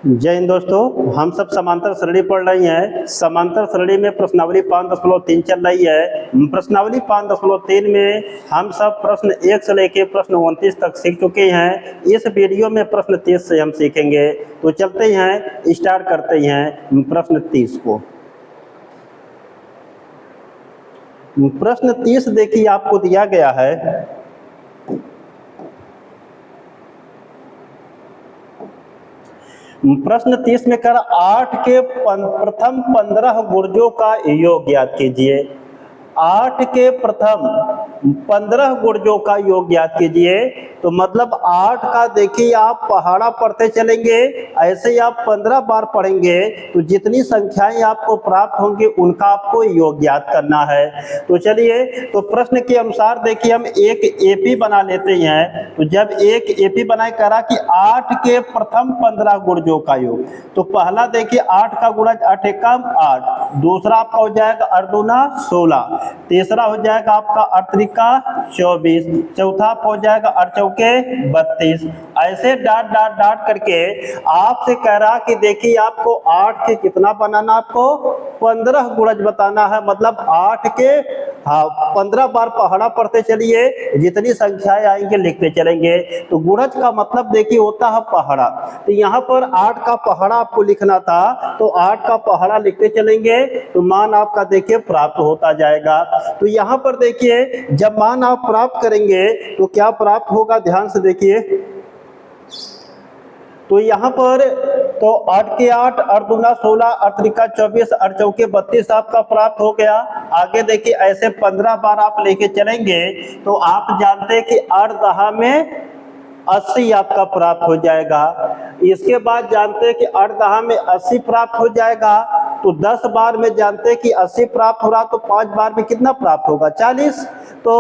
जय हिंद दोस्तों, हम सब समांतर श्रेणी पढ़ रही हैं। समांतर श्रेणी में प्रश्नावली 5.3 चल रही है। प्रश्नावली 5.3 में हम सब प्रश्न 1 से लेकर प्रश्न 29 तक सीख चुके हैं। इस वीडियो में प्रश्न 30 से हम सीखेंगे। तो चलते हैं, स्टार्ट करते हैं प्रश्न 30 को। प्रश्न 30 देखिए आपको दिया गया है। प्रश्न 30 में कर 8 के प्रथम 15 गुर्जों का योग ज्ञात कीजिए। 8 के प्रथम 15 गुर्जों का योग ज्ञात कीजिए। तो मतलब 8 का देखिए आप पहाड़ा पढ़ते चलेंगे, ऐसे ही आप 15 बार पढ़ेंगे तो जितनी संख्याएं आपको प्राप्त होंगी उनका आपको योग ज्ञात करना है। तो चलिए, तो प्रश्न के अनुसार देखिए हम एक एपी बना लेते हैं। तो जब एक एपी बनाए करा कि 8 के प्रथम 15 गुर्जों का योग, तो पहला देखिए 8 का गुणज 8 एकम 8, दूसरा आपका हो जाएगा 8 दूना 16, तीसरा हो जाएगा आपका 8 त्रिका 24, चौथा हो जाएगा 8 चौके 32। ऐसे डाट डाट डाट करके आपसे कह रहा कि देखिए आपको 8 के कितना बनाना, आपको 15 गुणज बताना है। मतलब 8 के 15 बार पहाड़ा पढ़ते चलिए, जितनी संख्याएं आएंगे लिखते चलेंगे। तो गुणज का मतलब देखिए होता है पहाड़ा। तो यहाँ पर 8 का पहाड़ा आपको लिखना था, तो 8 का पहाड़ा लिखते चलेंगे तो मान आपका देखिए प्राप्त होता जाएगा। तो यहाँ पर देखिए जब मान आप प्राप्त करेंगे तो क्या प्राप्त होगा, ध्यान से देखिए। तो यहाँ पर तो 8 के 8, 8 दूना 16, 8 त्रिका 24, 8 चौके 32 आपका प्राप्त हो गया। आगे देखिए ऐसे 15 बार आप लेके चलेंगे तो आप जानते हैं कि 8 दहा में 80 आपका प्राप्त हो जाएगा। इसके बाद जानते हैं कि 8 दहा में 80 प्राप्त हो जाएगा। तो 10 बार में जानते हैं कि 80 प्राप्त हो रहा, तो 5 बार में कितना प्राप्त होगा, 40। तो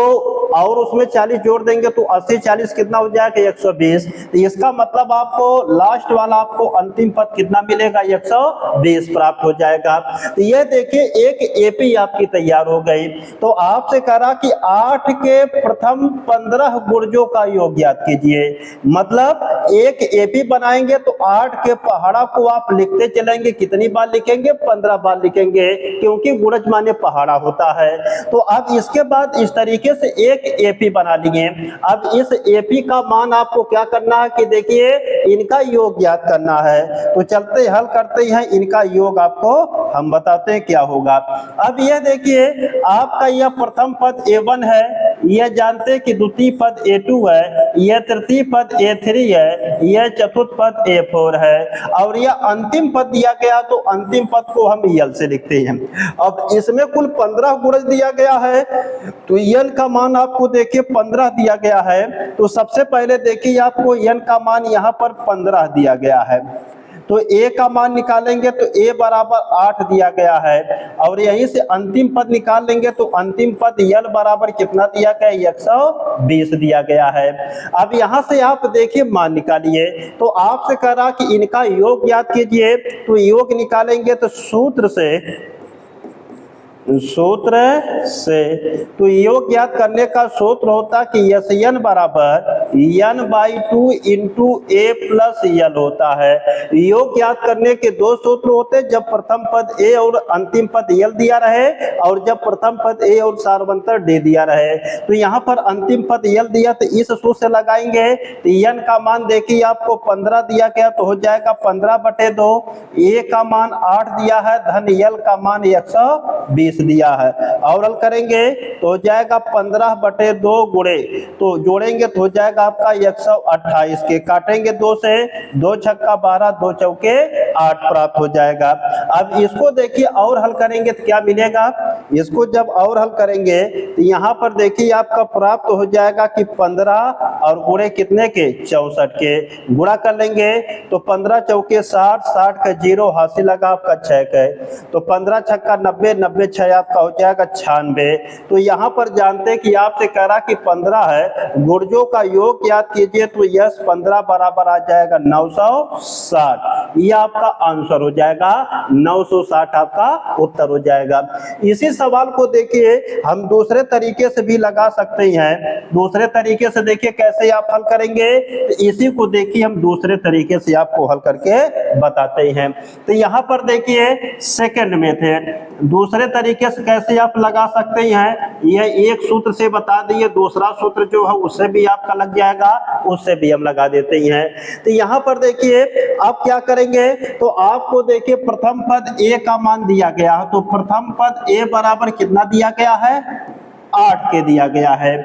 और उसमें 40 जोड़ देंगे तो 80 40 कितना हो जाएगा, 120। तो इसका मतलब आपको लास्ट वाला आपको अंतिम पद कितना मिलेगा, 120 प्राप्त हो जाएगा। तो ये देखिए एक एपी आपकी तैयार हो गई। तो आपसे कहा कि 8 के प्रथम 15 गुर्जों का योग ज्ञात कीजिए। मतलब एक एपी बनाएंगे तो 8 के पहाड़ा को आप लिखते चलेंगे। कितनी बार लिखेंगे, 15 बार लिखेंगे, क्योंकि गुणज माने पहाड़ा होता है। तो अब इसके बाद इस तरीके से एक एपी बना लिए। अब इस एपी का मान आपको क्या करना है कि देखिए इनका योग ज्ञात करना है। तो चलते हल करते हैं, इनका योग आपको हम बताते हैं क्या होगा। अब यह देखिए आपका यह प्रथम पद A1 है, यह जानते हैं कि द्वितीय पद A2 है, यह तृतीय पद A3 है, यह चतुर्थ पद A4 है, और यह अंतिम पद दिया गया तो अंतिम पद को हम यल से लिखते हैं। अब इसमें कुल 15 गुणज दिया गया है, तो यल का मान आपको देखिए 15 दिया गया है। तो सबसे पहले देखिए आपको यल का मान यहाँ पर 15 दिया गया है। तो a का मान निकालेंगे तो a बराबर 8 दिया गया है, और यहीं से अंतिम पद निकाल लेंगे तो अंतिम पद यल बराबर कितना दिया गया, 120 दिया गया है। अब यहां से आप देखिए मान निकालिए। तो आपसे कह रहा कि इनका योग ज्ञात कीजिए। तो योग निकालेंगे तो सूत्र से तो योग ज्ञात करने का सूत्र होता कि यस n बराबर n/2 इंटू a प्लस यल होता है। योग ज्ञात करने के दो सूत्र होते, जब प्रथम पद a और अंतिम पद यल दिया रहे, और जब प्रथम पद a और सार्वंतर d दिया रहे। तो यहाँ पर अंतिम पद यल दिया तो इस सूत्र से लगाएंगे। तो n का मान देखिए आपको 15 दिया गया तो हो जाएगा 15/2। a का मान 8 दिया है, धन यल का मान 120 दिया है। और हल करेंगे तो हो जाएगा 15/2 गुणे, तो जोड़ेंगे तो हो जाएगा आपका 128 के, काटेंगे 2 से, 2 छक्का 12, 2 चौके 8 प्राप्त हो जाएगा। अब इसको देखिए और हल करेंगे तो क्या मिलेगा, इसको जब और हल करेंगे तो यहाँ पर देखिए आपका प्राप्त हो जाएगा कि 15 और गुणे कितने के, 64 के, गुणा कर लेंगे तो 15 चौके 60, 60 का 0 हासिल लगा आपका 6 का, तो 15 छक्का 90, 90 6 आपका हो जाएगा 96। तो यहाँ पर जानते हैं कि आपसे कह रहा कि 15 है, गुर्जों का योग याद कीजिए। तो यस 15 बराबर आ जाएगा 960। ये आपका आपका आंसर हो जाएगा 960 आपका उत्तर हो जाएगा। इसी सवाल को देखिए हम दूसरे तरीके से भी लगा सकते हैं। दूसरे तरीके से देखिए कैसे आप हल करेंगे, तो इसी को देखिए हम दूसरे तरीके से आपको हल करके बताते हैं। तो यहाँ पर देखिए सेकंड मेथड, दूसरे तरीके से कैसे आप लगा सकते हैं, यह एक सूत्र से बता दिए, दूसरा सूत्र जो है उससे भी आपका लग जाएगा, उससे भी हम लगा देते हैं। तो यहाँ पर देखिए आप क्या करेंगे, तो आपको देखिए प्रथम पद a का मान दिया गया है, तो प्रथम पद a बराबर कितना दिया गया है, 8 के दिया गया है।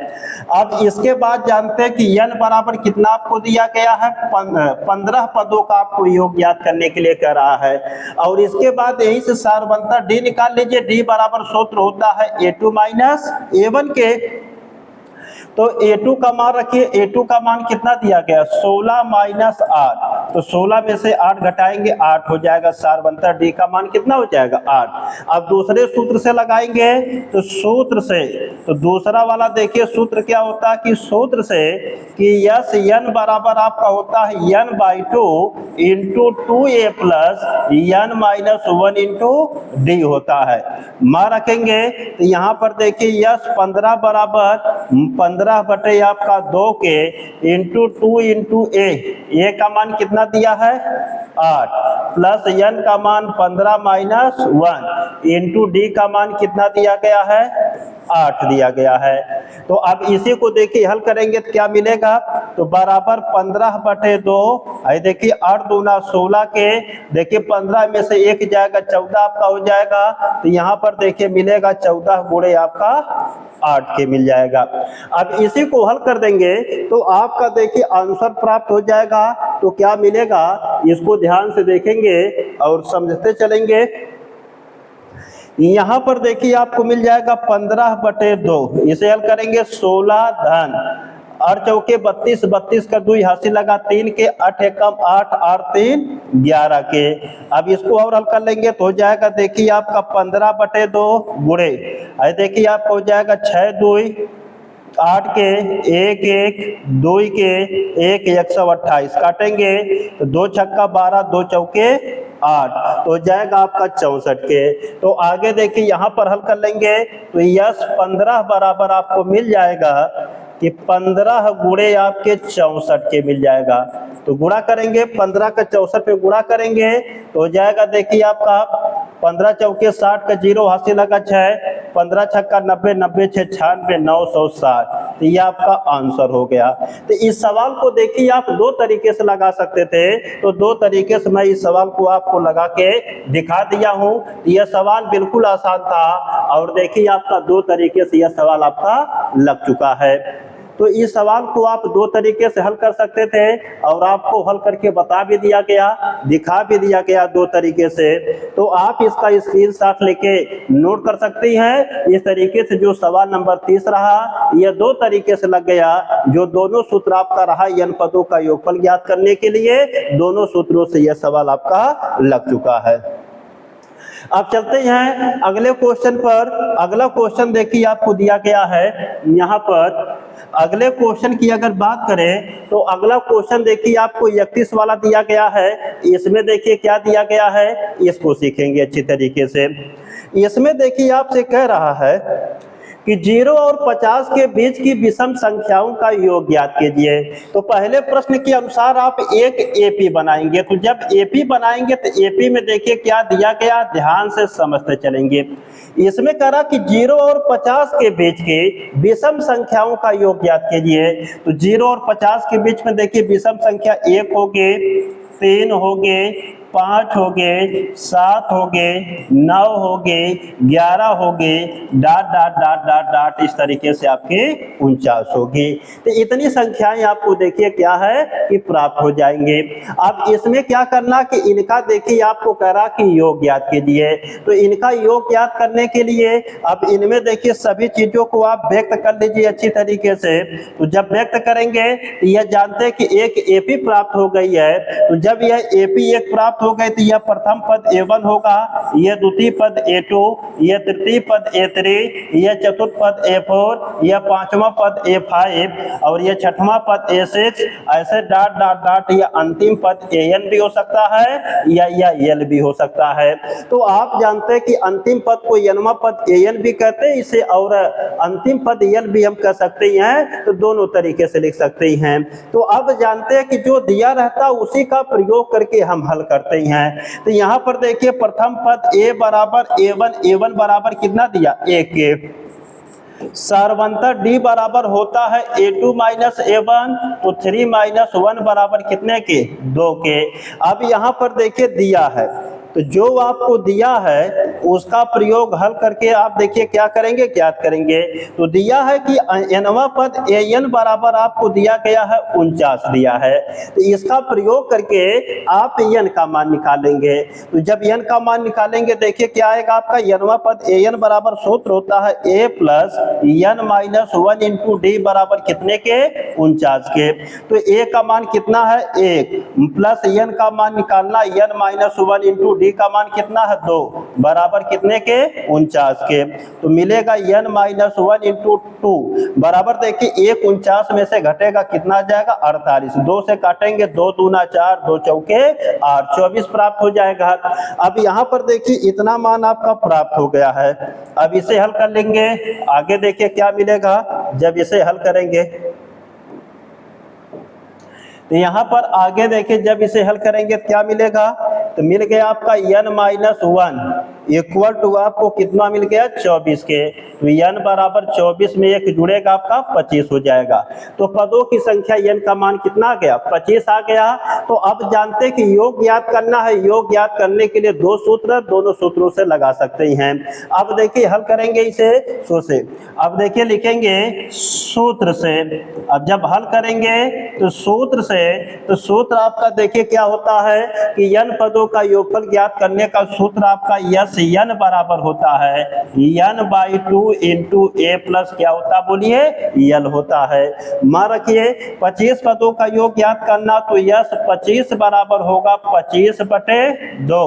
अब इसके बाद जानते हैं कि n बराबर कितना आपको दिया गया है, 15 पदों का आपको योग याद करने के लिए कह रहा है। और इसके बाद यही से सार बनता d निकाल लीजिए, d बराबर सूत्र होता है a2 माइनस a1 के। तो a2 का मान रखिए, a2 का मान कितना दिया गया, 16 माइनस 8, तो 16 में से 8 घटाएंगे 8 हो जाएगा, सार बनता d का मान कितना हो जाएगा 8। अब दूसरे सूत्र से लगाएंगे, तो सूत्र से, तो दूसरा वाला देखिए सूत्र क्या होता है कि सूत्र से कि यस n बराबर आपका होता है n/2 into 2a plus n minus 1 into D होता है। मान रखेंगे तो यहाँ पर देखिए यस 15 बराबर 15 बटे आपका 2 के इंटू 2 इंटू ए का मान कितना दिया है 8 प्लस n का मान 15 माइनस 1 इंटू डी का मान कितना दिया गया है 8 दिया गया है। तो अब इसी को देखिए हल करेंगे तो क्या मिलेगा, तो बराबर 15 बटे 2, देखिए 8 दूना 16 के, देखिए 15 में से 1 जाएगा 14 आपका हो जाएगा। तो यहाँ पर देखिए मिलेगा 14 गुणे आपका 8 के मिल जाएगा। अब इसी को हल कर देंगे तो आपका देखिए आंसर प्राप्त हो जाएगा। तो क्या मिलेगा, इसको ध्यान से देखेंगे और समझते चलेंगे। यहाँ पर देखिए आपको मिल जाएगा 15 बटे 2, इसे हल करेंगे 16 धन 8 चौके 32, 32 का 2 हासिल लगा 3 के, 8 एकम 8, 8 3 11 के। अब इसको और हल कर लेंगे तो हो जाएगा देखिए आपका 15 बटे 2 गुणे, देखिए आपको हो जाएगा 6 2 8 के 1 1 2 के 1 128 काटेंगे तो 2 छक्का 12 2 चौके 8, तो जाएगा आपका 64 के। तो आगे देखिए यहाँ पर हल कर लेंगे तो यस 15 बराबर आपको मिल जाएगा कि 15 गुणे आपके 64 के मिल जाएगा। तो गुणा करेंगे 15 का 64 पे गुणा करेंगे तो हो जाएगा देखिए आपका 15 चौके 60 का 0 हासिल लगा 6, 15 छक्का 90 90 6 96 960, तो ये आपका आंसर हो गया। तो इस सवाल को देखिए आप दो तरीके से लगा सकते थे, तो दो तरीके से मैं इस सवाल को आपको लगा के दिखा दिया हूँ। यह सवाल बिल्कुल आसान था और देखिए आपका दो तरीके से यह सवाल आपका लग चुका है। तो इस सवाल को आप दो तरीके से हल कर सकते थे और आपको हल करके बता भी दिया गया, दिखा भी दिया गया दो तरीके से। तो आप इसका स्क्रीनशॉट लेके नोट कर सकती हैं। इस तरीके से जो सवाल नंबर 30 रहा यह दो तरीके से लग गया, जो दोनों सूत्र आपका रहा n पदों का योगफल ज्ञात करने के लिए, दोनों सूत्रों से यह सवाल आपका लग चुका है। अब चलते हैं अगले क्वेश्चन पर। अगला क्वेश्चन देखिए आपको दिया गया है यहाँ पर। अगले क्वेश्चन की अगर बात करें तो अगला क्वेश्चन देखिए आपको 31 वाला दिया गया है। इसमें देखिए क्या दिया गया है, इसको सीखेंगे अच्छी तरीके से। इसमें देखिए आपसे कह रहा है कि 0 और 50 के बीच की विषम संख्याओं का योग ज्ञात कीजिए। तो पहले प्रश्न के अनुसार आप एक एपी बनाएंगे। तो जब एपी बनाएंगे तो एपी में देखिए क्या दिया गया, ध्यान से समझते चलेंगे। इसमें कह रहा कि 0 और 50 के बीच के विषम संख्याओं का योग ज्ञात कीजिए। तो 0 और 50 के बीच में देखिए विषम संख्या 1 हो गए, 3 हो गए, 5 हो गए, 7 हो गए, 9 हो गए, 11 हो गए, dot dot dot dot dot, इस तरीके से आपके 49 होगी। तो इतनी संख्याएं आपको देखिए क्या है कि प्राप्त हो जाएंगे। अब इसमें क्या करना कि इनका देखिए आपको कह रहा कि योग ज्ञात कीजिए। तो इनका योग ज्ञात करने के लिए अब इनमें देखिए सभी चीजों को आप व्यक्त कर लीजिए अच्छी तरीके से। तो जब व्यक्त करेंगे तो यह जानते हैं कि एक एपी प्राप्त हो गई है। तो जब यह एपी एक प्राप्त प्राप्त हो गए तो यह प्रथम पद A1 होगा, यह द्वितीय पद A2, यह तृतीय पद A3, यह चतुर्थ पद A4, यह पांचवा पद A5 और यह छठवां पद A6। ऐसे डॉट डॉट डॉट यह अंतिम पद AN भी हो सकता है या L भी हो सकता है। तो आप जानते हैं कि अंतिम पद को Nवां पद AN भी कहते हैं इसे, और अंतिम पद L भी हम कह सकते हैं, तो दोनों तरीके से लिख सकते हैं। तो अब जानते हैं कि जो दिया रहता है उसी का प्रयोग करके हम हल करते हैं। तो यहाँ पर देखिए प्रथम पद A बराबर A1, A1 बराबर कितना दिया 1 के, सर्वंतर D बराबर होता है A2 माइनस A1, तो 3 माइनस 1 बराबर कितने के 2 के। अब यहाँ पर देखिए दिया है, तो जो आपको दिया है उसका प्रयोग हल करके आप देखिए क्या करेंगे, ज्ञात करेंगे। तो दिया है कि Nवां पद AN बराबर आपको दिया गया है 49 दिया है, तो इसका प्रयोग करके आप N का मान निकालेंगे। तो जब N का मान निकालेंगे देखिए क्या आएगा आपका, Nवां पद AN बराबर सूत्र होता है A plus N minus 1 into D बराबर कितने के 49 के। तो A का मान कितना है 1 प्लस N का मान निकालना N माइनस 1 इंटू D का मान कितना है 2 बराबर कितने के 49 के। तो मिलेगा N माइनस 1 इंटू 2 बराबर देखिए 1 49 में से घटेगा कितना आ जाएगा 48, 2 से काटेंगे 2 दूना 4, 2 चौके 8, 24 प्राप्त हो जाएगा। अब यहाँ पर देखिए इतना मान आपका प्राप्त हो गया है। अब इसे हल कर लेंगे, आगे देखिए क्या मिलेगा जब इसे हल करेंगे। तो यहाँ पर आगे देखिए जब इसे हल करेंगे क्या मिलेगा, तो मिल गया आपका N माइनस 1 इक्वल टू आपको कितना मिल गया 24 के। तो N बराबर 24 में 1 जुड़ेगा आपका 25 हो जाएगा। तो पदों की संख्या N का मान कितना आ गया 25 आ गया। तो अब जानते हैं कि योग ज्ञात करना है, योग ज्ञात करने के लिए 2 सूत्र, दोनों सूत्रों से लगा सकते हैं। अब देखिए हल करेंगे इसे से, अब देखिए लिखेंगे सूत्र से। अब जब हल करेंगे तो सूत्र से, तो सूत्र आपका देखिए क्या होता है कि N पदों का योगफल ज्ञात करने का सूत्र आपका N बराबर होता है N by 2 into A plus क्या होता है बोलिए L होता है। मान रखिए 25 पदों का योग ज्ञात करना, तो यस 25 बराबर होगा 25 बटे 2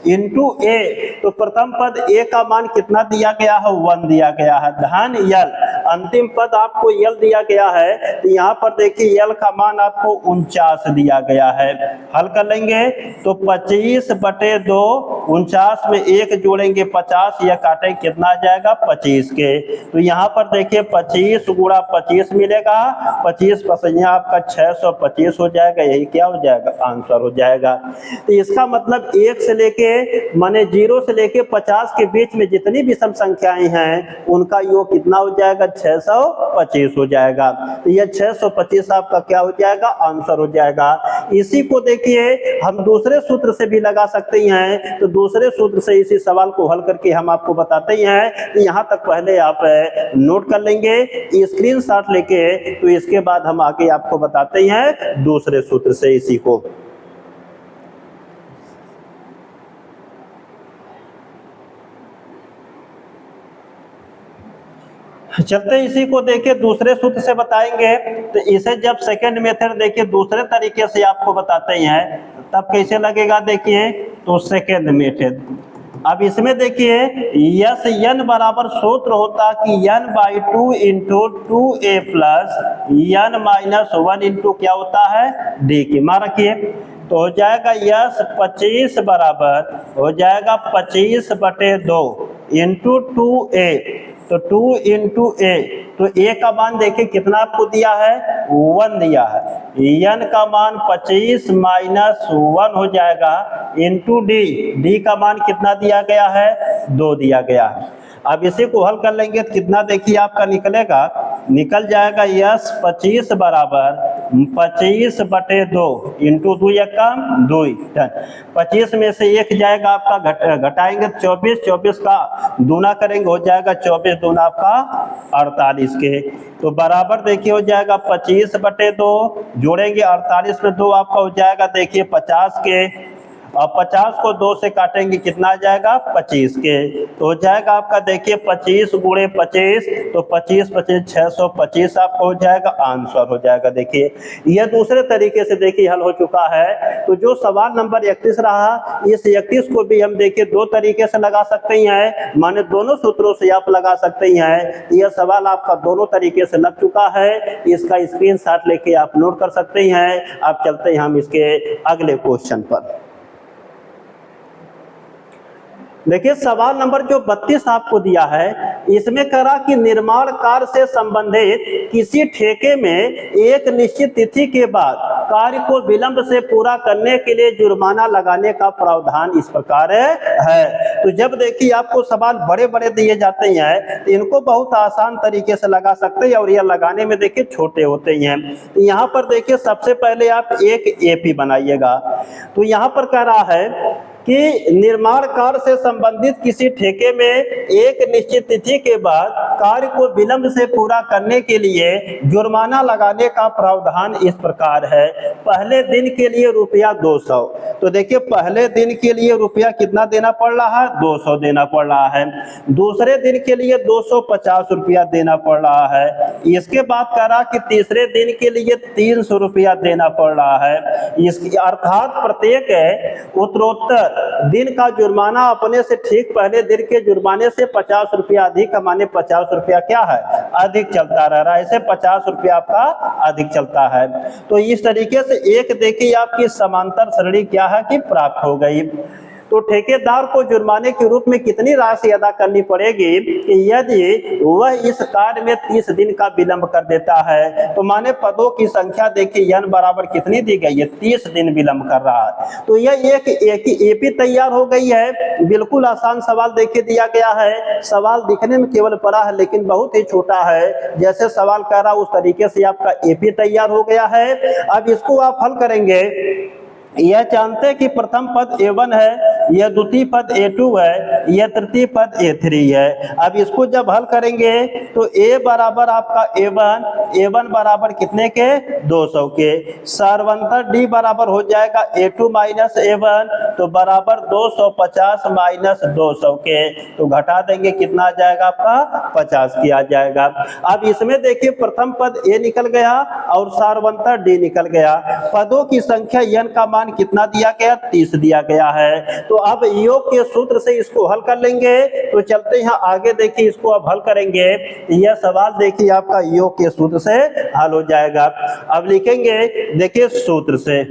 इंटू A। तो प्रथम पद A का मान कितना दिया गया है 1 दिया गया है, धन L अंतिम पद आपको L दिया गया है। तो यहाँ पर देखिए L का मान आपको 49 दिया गया है। हल कर लेंगे तो 25 बटे 2, 49 में 1 जोड़ेंगे 50, यह काटेंगे कितना आ जाएगा 25 के। तो यहाँ पर देखिए 25 गुणा 25 मिलेगा, 25 पसैया आपका 625 हो जाएगा, यही क्या हो जाएगा आंसर हो जाएगा। तो इसका मतलब 1 से लेके माने 0 से लेके 50 के बीच में जितनी भी सम संख्याएं हैं उनका योग कितना हो जाएगा 625 हो जाएगा। तो यह 625 आपका क्या हो जाएगा आंसर हो जाएगा। इसी को देखिए हम दूसरे सूत्र से भी लगा सकते हैं। तो दूसरे सूत्र से इसी सवाल को हल करके हम आपको बताते हैं। तो यहाँ तक पहले आप नोट कर लेंगे स्क्रीनशॉट लेके, तो इसके बाद हम आगे आपको बताते हैं दूसरे सूत्र से इसी को। चलते इसी को देखिए दूसरे सूत्र से बताएंगे। तो इसे जब सेकंड मेथड देखिए दूसरे तरीके से आपको बताते हैं तब कैसे लगेगा देखिए। तो सेकंड मेथड, अब इसमें देखिए यस N बराबर सूत्र होता कि N by 2 into 2A plus N minus 1 into क्या होता है D की। मान रखिए तो हो जाएगा यस 25 बराबर हो जाएगा 25 बटे 2 इंटू 2A। तो 2 इंटू A, तो A का मान देखिए कितना आपको दिया है 1 दिया है। N का मान 25 माइनस 1 हो जाएगा इंटू D का मान कितना दिया गया है 2 दिया गया है। अब इसी को हल कर लेंगे तो कितना देखिए आपका निकलेगा, निकल जाएगा यस 25 बराबर 25 बटे 2 इंटू 2 1 कम 2, 25 में से 1 जाएगा आपका घटाएंगे 24, 24 का दूना करेंगे हो जाएगा 24 दूना आपका 48 के। तो बराबर देखिए हो जाएगा 25 बटे 2 जोड़ेंगे 48 में 2 आपका हो जाएगा देखिए 50 के। और 50 को 2 से काटेंगे कितना आ जाएगा 25 के, तो हो जाएगा आपका देखिए 25 गुणे 25, तो 25 25 625 आपको हो जाएगा, आंसर हो जाएगा। देखिए यह दूसरे तरीके से देखिए हल हो चुका है। तो जो सवाल नंबर 31 रहा, इस 31 को भी हम देखिए दो तरीके से लगा सकते हैं, माने दोनों सूत्रों से आप लगा सकते हैं। यह सवाल आपका दोनों तरीके से लग चुका है, इसका स्क्रीनशॉट लेके आप नोट कर सकते हैं। अब चलते हैं हम इसके अगले क्वेश्चन पर। देखिए सवाल नंबर जो 32 आपको दिया है, इसमें करा कि निर्माण कार्य से संबंधित किसी ठेके में एक निश्चित तिथि के बाद कार्य को विलंब से पूरा करने के लिए जुर्माना लगाने का प्रावधान इस प्रकार है। तो जब देखिए आपको सवाल बड़े बड़े दिए जाते हैं तो इनको बहुत आसान तरीके से लगा सकते हैं, और यह लगाने में देखिए छोटे होते हैं। तो यहाँ पर देखिए सबसे पहले आप एक एपी बनाइएगा। तो यहाँ पर कह रहा है कि निर्माण कार्य से संबंधित किसी ठेके में एक निश्चित तिथि के बाद कार्य को विलंब से पूरा करने के लिए जुर्माना लगाने का प्रावधान इस प्रकार है। पहले दिन के लिए रुपया 200, तो देखिए पहले दिन के लिए रुपया कितना देना पड़ रहा है, 200 देना पड़ रहा है। दूसरे दिन के लिए 250 रुपया देना पड़ रहा है। इसके बाद कह रहा कि तीसरे दिन के लिए 300 रुपया देना पड़ रहा है। इसकी अर्थात प्रत्येक उत्तरोत्तर दिन का जुर्माना अपने से ठीक पहले दिन के जुर्माने से 50 रुपया अधिक, माने 50 रुपया क्या है अधिक चलता रह रहा है, ऐसे 50 रुपया आपका अधिक चलता है। तो इस तरीके से एक देखिए आपकी समांतर श्रेणी क्या है कि प्राप्त हो गई। तो ठेकेदार को जुर्माने के रूप में कितनी राशि अदा करनी पड़ेगी यदि वह इस कार्य में 30 दिन का विलंब कर देता है। तो माने पदों की संख्या देखिए n बराबर कितनी दी गई है, 30 दिन विलंब कर रहा है। तो यह एक एपी तैयार हो गई है। बिल्कुल आसान सवाल देखिए दिया गया है। सवाल दिखने में केवल बड़ा है लेकिन बहुत ही छोटा है। जैसे सवाल कह रहा उस तरीके से आपका एपी तैयार हो गया है। अब इसको आप हल करेंगे। यह जानते हैं कि प्रथम पद A1 है, यह द्वितीय पद A2 है, यह तृतीय पद A3 है। अब इसको जब हल करेंगे तो A बराबर आपका A1 बराबर कितने के 200 के, सर्वंतर D बराबर हो जाएगा A2 माइनस A1, तो बराबर 250 माइनस 200 के, तो घटा देंगे कितना आ जाएगा आपका 50 की आ जाएगा। अब इसमें देखिए प्रथम पद A निकल गया और सारवंतर D निकल गया। पदों की संख्या n का मान कितना दिया गया 30 दिया गया है। तो अब योग के सूत्र से इसको हल कर लेंगे। तो चलते हैं आगे देखिए इसको अब हल करेंगे। यह सवाल देखिए आपका योग के सूत्र से हल हो जाएगा। अब लिखेंगे देखिए सूत्र से,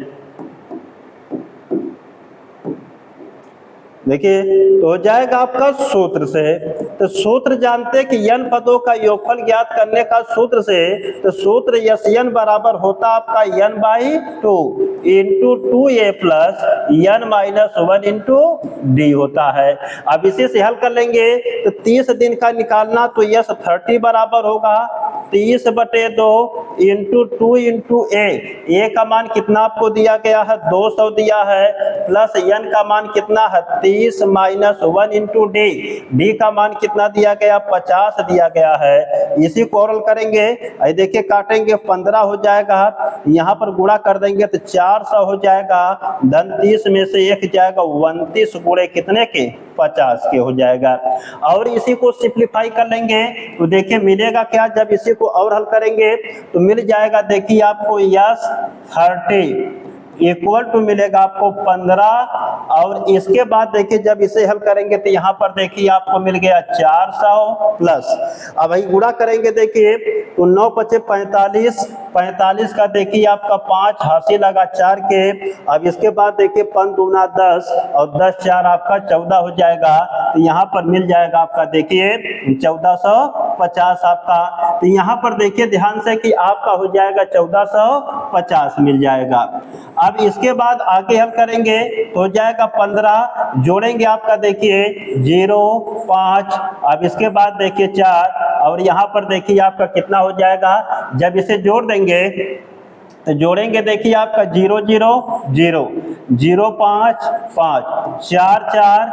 देखिए तो हो जाएगा आपका सूत्र से। तो सूत्र जानते हैं कि n पदों का योगफल ज्ञात करने का सूत्र से, तो सूत्र Sn बराबर होता आपका n/2 into 2a plus n minus 1 into D होता है। अब इसी से हल कर लेंगे। तो 30 दिन का निकालना, तो यस 30 बराबर होगा 30/2 इंटू 2 इंटू ए का मान कितना आपको दिया गया है 200 दिया है, प्लस n का मान कितना है 30 माइनस 1 इंटू डी का मान कितना दिया गया 50 दिया गया है। इसी को और करेंगे, देखिए काटेंगे 15 हो जाएगा, यहाँ पर गुणा कर देंगे तो 400 हो जाएगा, धन 30 में से 1 जाएगा 29 गुणे कितने के 50 के हो जाएगा। और इसी को सिंप्लीफाई कर लेंगे तो देखिए मिलेगा क्या, जब इसी को और हल करेंगे तो मिल जाएगा देखिए आपको यस 30 इक्वल टू मिलेगा आपको 15। और इसके बाद देखिए जब इसे हल करेंगे तो यहाँ पर देखिए आपको मिल गया 400 प्लस, अब वही गुणा करेंगे देखिए तो 9 × 45, 45 का देखिए आपका 5 हासिल लगा 4 के। अब इसके बाद देखिए 5 दूना 10 और 10 4 आपका 14 हो जाएगा। तो यहाँ पर मिल जाएगा आपका देखिए 1450 आपका। तो यहाँ पर देखिए ध्यान से कि आपका हो जाएगा 1450 मिल जाएगा। अब इसके बाद आगे हल करेंगे तो हो जाएगा 15, जोड़ेंगे आपका देखिए 0 5, अब इसके बाद देखिए 4 और यहाँ पर देखिए आपका कितना हो जाएगा, जब इसे जोड़ देंगे तो जोड़ेंगे देखिए आपका 0 0 0 0 5 5 4 4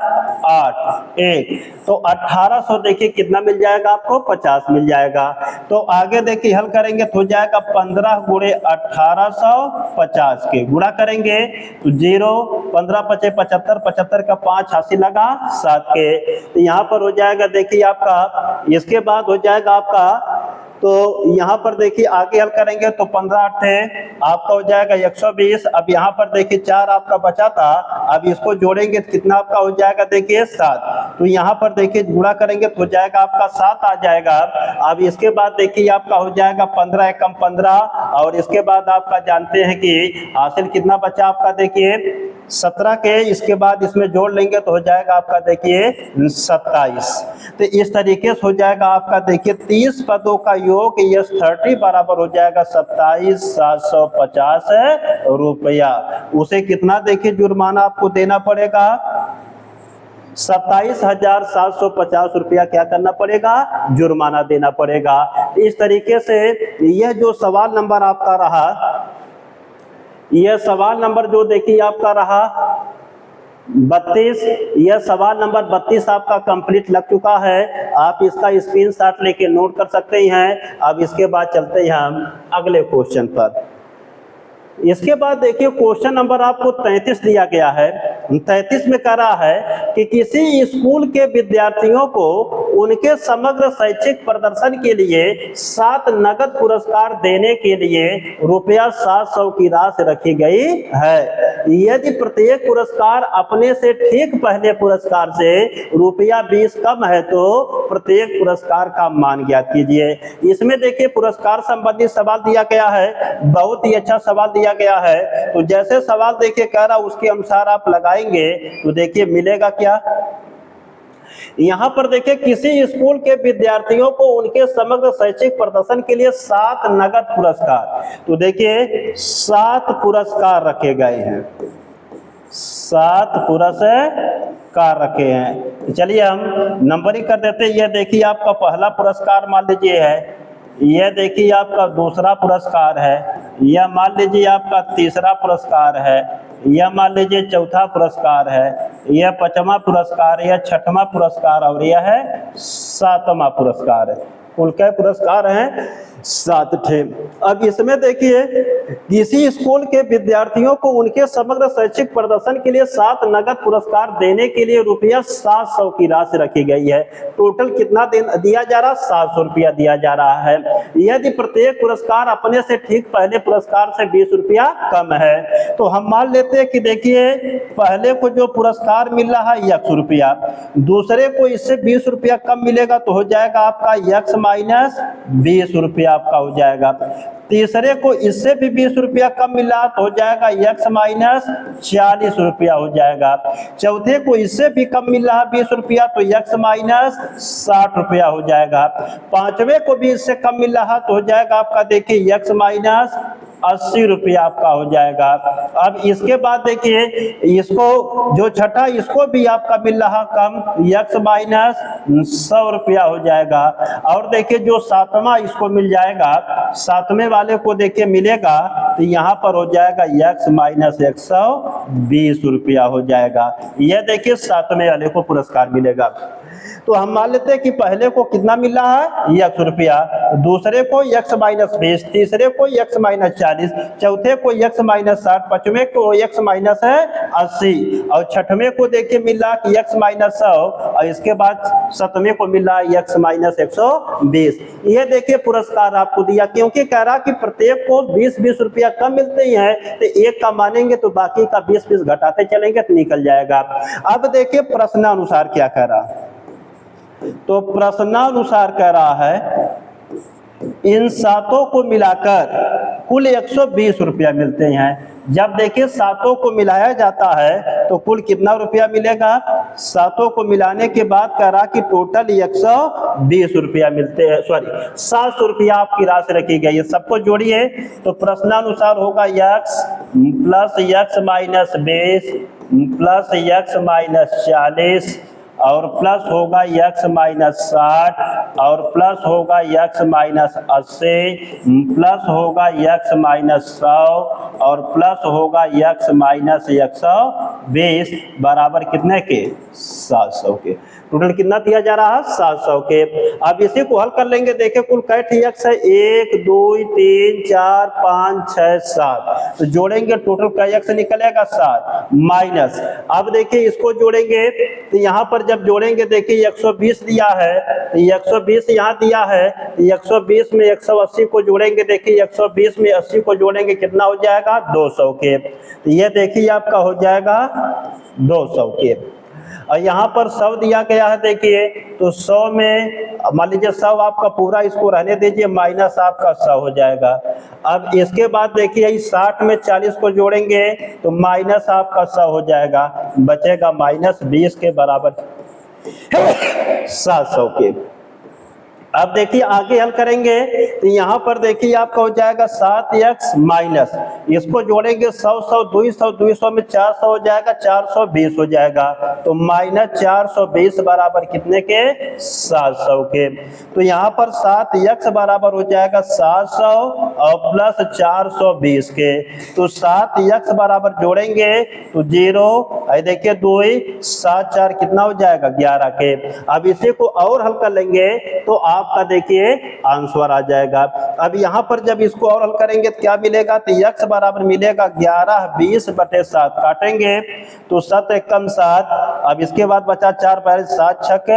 8 1, तो 1800 देखिए कितना मिल जाएगा आपको, 50 मिल जाएगा। तो आगे देखिए हल करेंगे तो हो जाएगा 15 गुणे 1850 के गुणा करेंगे तो 0 15 पचे 75, 75 का 5 हासिल लगा 7 के, तो यहाँ पर हो जाएगा देखिए आपका, इसके बाद हो जाएगा आपका, तो यहाँ पर देखिए आगे हल करेंगे तो 15 8 आपका हो जाएगा 120। अब यहाँ पर देखिए 4 आपका बचा था, अब इसको जोड़ेंगे तो कितना आपका हो जाएगा देखिए 7, तो यहाँ पर देखिए गुणा करेंगे तो हो जाएगा आपका 7 आ जाएगा। अब इसके बाद देखिए आपका हो जाएगा 15 एकम 15, और इसके बाद आपका जानते हैं कि हासिल कितना बचा आपका देखिए 17 के, इसके बाद इसमें जोड़ लेंगे तो हो जाएगा आपका देखिए 27। तो इस तरीके से हो जाएगा आपका देखिए 30 पदों का योग यस 30 बराबर हो जाएगा 27,750 रुपया। उसे कितना देखिए जुर्माना आपको देना पड़ेगा, 27,750 रुपया क्या करना पड़ेगा, जुर्माना देना पड़ेगा। इस तरीके से यह जो सवाल नंबर आपका रहा, यह सवाल नंबर जो देखिए आपका रहा 32, यह सवाल नंबर 32 आपका कंप्लीट लग चुका है। आप इसका स्क्रीनशॉट लेके नोट कर सकते हैं। अब इसके बाद चलते हैं हम अगले क्वेश्चन पर। इसके बाद देखिए क्वेश्चन नंबर आपको 33 दिया गया है। 33 में कह रहा है कि किसी स्कूल के विद्यार्थियों को उनके समग्र शैक्षिक प्रदर्शन के लिए 7 नगद पुरस्कार देने के लिए रुपया 700 की राशि रखी गई है। यदि प्रत्येक पुरस्कार अपने से ठीक पहले पुरस्कार से रुपया 20 कम है तो प्रत्येक पुरस्कार का मान ज्ञात कीजिए। इसमें देखिए पुरस्कार संबंधित सवाल दिया गया है, बहुत ही अच्छा सवाल दिया गया है। तो जैसे सवाल देखिए कह रहा उसके अनुसार आप लगाएंगे तो देखिए मिलेगा क्या। यहाँ पर देखिए किसी स्कूल के विद्यार्थियों को उनके समग्र शैक्षिक प्रदर्शन के लिए 7 नगद पुरस्कार, तो देखिए 7 पुरस्कार रखे गए हैं, 7 पुरस्कार रखे हैं। चलिए हम नंबरिंग कर देते हैं। यह देखिए आपका पहला पुरस्कार मान लीजिए है, यह देखिए आपका दूसरा पुरस्कार है, यह मान लीजिए आपका तीसरा पुरस्कार है, यह मान लीजिए चौथा पुरस्कार है, यह 5वां पुरस्कार, यह 6वां पुरस्कार और यह है 7वां पुरस्कार है। कुल क्या पुरस्कार हैं, 7 थे। अब इसमें देखिए किसी स्कूल के विद्यार्थियों को उनके समग्र शैक्षिक प्रदर्शन के लिए 7 नगद पुरस्कार देने के लिए रुपया 700 की राशि रखी गई है। टोटल कितना दिया जा रहा, 700 रुपया दिया जा रहा है। यदि प्रत्येक पुरस्कार अपने से ठीक पहले पुरस्कार से 20 रुपया कम है तो हम मान लेते हैं कि देखिए पहले को जो पुरस्कार मिल रहा है 100 रुपया, दूसरे को इससे 20 रुपया कम मिलेगा तो हो जाएगा आपका x माइनस 20 रुपया आपका हो जाएगा। तीसरे को इससे भी 20 रुपया कम मिला तो हो जाएगा x माइनस 40 रुपया हो जाएगा। चौथे को इससे भी कम मिल रहा 20 रुपया तो x माइनस 60 रुपया हो जाएगा। पांचवे को भी इससे कम मिल रहा तो हो जाएगा आपका देखिए x माइनस 80 रुपया आपका हो जाएगा। अब इसके बाद देखिए इसको जो छठा इसको भी आपका मिल रहा कम x माइनस 100 रुपया हो जाएगा। और देखिए जो 7वां इसको मिल जाएगा, 7वें वाले को देखिए मिलेगा तो यहाँ पर हो जाएगा x माइनस 120 रुपया हो जाएगा। यह देखिए 7वें वाले को पुरस्कार मिलेगा। तो हम मान लेते हैं कि पहले को कितना मिल रहा है 100 रुपया, दूसरे को x माइनस 20, तीसरे को x माइनस 40, चौथे को x माइनस 60, पांचवें को x माइनस 80 और छठवें को देखिए मिल रहा कि x माइनस 100 और इसके बाद 7वें को मिल रहा है x माइनस 120। ये देखिए पुरस्कार आपको दिया, क्योंकि कह रहा कि प्रत्येक को 20-20 रुपया कम मिलते ही है तो एक का मानेंगे तो बाकी का 20-20 घटाते चलेंगे तो निकल जाएगा। अब देखिए प्रश्नानुसार क्या कह रहा, तो प्रश्नानुसार कह रहा है इन 7 को मिलाकर कुल 120 रुपया मिलते हैं। जब देखिए 7 को मिलाया जाता है तो कुल कितना रुपया मिलेगा, 7 को मिलाने के बाद कह रहा कि टोटल 120 रुपया मिलते हैं, सॉरी 700 रुपया आपकी राशि रखी गई है। सबको जोड़िए तो प्रश्नानुसार होगा x plus x minus 20 plus x minus 40 और प्लस होगा x माइनस 60 और प्लस होगा x माइनस 80 प्लस होगा x माइनस 100 और प्लस होगा x माइनस 120 बराबर कितने के 700 के। टोटल कितना दिया जा रहा है 700 के। अब इसी को हल कर लेंगे। देखिए कुल कैट x है 1 2 3 4 5 6 7 तो जोड़ेंगे टोटल कै x निकलेगा 7 माइनस। अब देखिए इसको जोड़ेंगे तो यहाँ पर जब जोड़ेंगे देखिए 120 दिया है तो 120 यहाँ दिया है 120 में 180 को जोड़ेंगे। देखिए 120 में 80 को जोड़ेंगे कितना हो जाएगा 200 के। तो ये देखिए आपका हो जाएगा 200 के। और यहाँ पर 100 दिया गया है देखिए तो 100 में मान लीजिए 100 आपका पूरा इसको रहने दीजिए माइनस आपका 100 हो जाएगा। अब इसके बाद देखिए 60 में 40 को जोड़ेंगे तो माइनस आपका 100 हो जाएगा, बचेगा माइनस 20 के बराबर 700 के। अब देखिए आगे हल करेंगे तो यहाँ पर देखिए आपका हो जाएगा 7x माइनस इसको जोड़ेंगे 100 100 200 200 में 400 हो जाएगा 420 हो जाएगा तो माइनस 420 बराबर कितने के 700 के। तो यहाँ पर 7x बराबर हो जाएगा 700 और प्लस 420 के। तो 7x बराबर जोड़ेंगे तो 0 देखिए 2 7 4 कितना हो जाएगा 11 के। अब इसी को और हल कर लेंगे तो आपका देखिए आंसर आ जाएगा। अब यहाँ पर जब इसको और हल करेंगे तो क्या मिलेगा तो x बराबर मिलेगा 11 20 बटे 7 काटेंगे तो 7 एकम 7। अब इसके बाद बचा 4 पहले 7 छक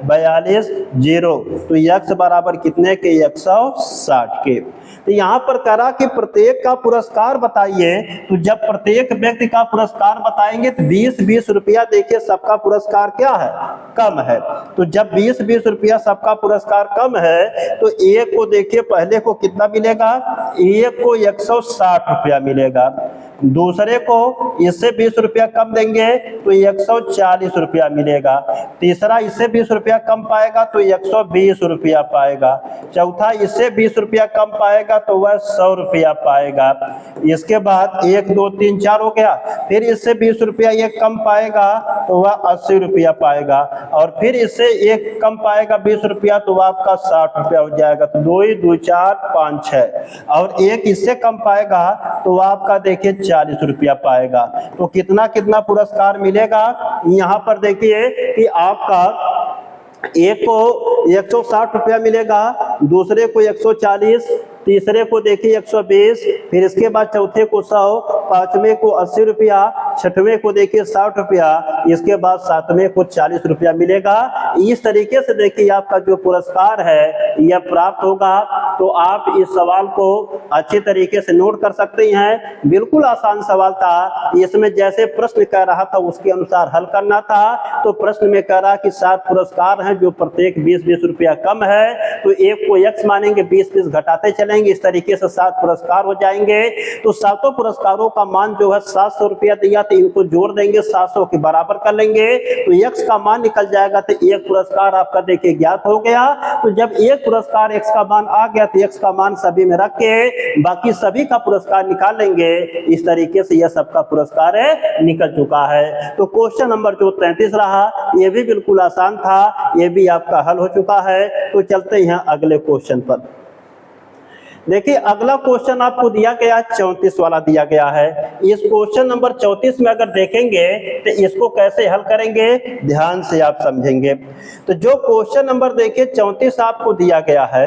42 0 तो x बराबर कितने के 160 के। तो यहाँ पर करा कि प्रत्येक का पुरस्कार बताइए तो जब प्रत्येक व्यक्ति का पुरस्कार बताएंगे तो 20-20 रुपया देखिए सबका पुरस्कार क्या है कम है। तो जब 20-20 रुपया सबका पुरस्कार कम है तो एक को देखिए पहले को कितना मिलेगा एक को 160 रुपया मिलेगा, दूसरे को इससे 20 रुपया कम देंगे तो 140 रुपया मिलेगा, तीसरा इससे 20 रुपया कम पाएगा तो 120 रुपया पाएगा, चौथा इससे 20 रुपया कम पाएगा तो वह 100 रुपया पाएगा। इसके बाद 1 2 3 4 हो गया, फिर इससे 20 रुपया एक कम पाएगा तो वह 80 रुपया पाएगा और फिर इससे एक कम पाएगा 20 रुपया तो वह आपका 60 रुपया हो जाएगा। तो 2 2 4 5 6 और एक इससे कम पाएगा तो वह आपका देखिए 40 रुपया पाएगा। तो कितना कितना पुरस्कार मिलेगा यहाँ पर देखिए कि आपका एक को 160 रुपया मिलेगा, दूसरे को 140, तीसरे को देखिए 120, फिर इसके बाद चौथे को 100, पांचवें को 80 रुपया, छठवें को देखिए 60 रुपया, इसके बाद सातवें को 40 रुपया मिलेगा। इस तरीके से देखिए आपका जो पुरस्कार है यह प्राप्त होगा। तो आप इस सवाल को अच्छे तरीके से नोट कर सकते हैं। बिल्कुल आसान सवाल था, इसमें जैसे प्रश्न कह रहा था उसके अनुसार हल करना था। तो प्रश्न में कह रहा कि 7 पुरस्कार हैं जो प्रत्येक 20-20 रुपया कम है तो एक को x मानेंगे 20-20 घटाते चलेंगे, इस तरीके से 7 पुरस्कार हो जाएंगे। तो 7 पुरस्कारों का मान जो है 700 रुपया दिया तो इनको जोड़ देंगे 700 के बराबर कर लेंगे तो x का मान निकल जाएगा। तो एक पुरस्कार आपका देखिए ज्ञात हो गया। तो जब एक पुरस्कार x का मान आ गया तो x का मान सभी में रख के बाकी सभी का पुरस्कार निकाल लेंगे। इस तरीके से यह सबका पुरस्कार निकल चुका है। तो क्वेश्चन नंबर जो 33 रहा यह भी बिल्कुल आसान था, यह भी आपका हल हो चुका है। तो चलते हैं अगले क्वेश्चन पर। देखिए अगला क्वेश्चन आपको दिया गया 34 वाला दिया गया है। इस क्वेश्चन नंबर 34 में अगर देखेंगे तो इसको कैसे हल करेंगे ध्यान से आप समझेंगे। तो जो क्वेश्चन नंबर देखिए 34 आपको दिया गया है,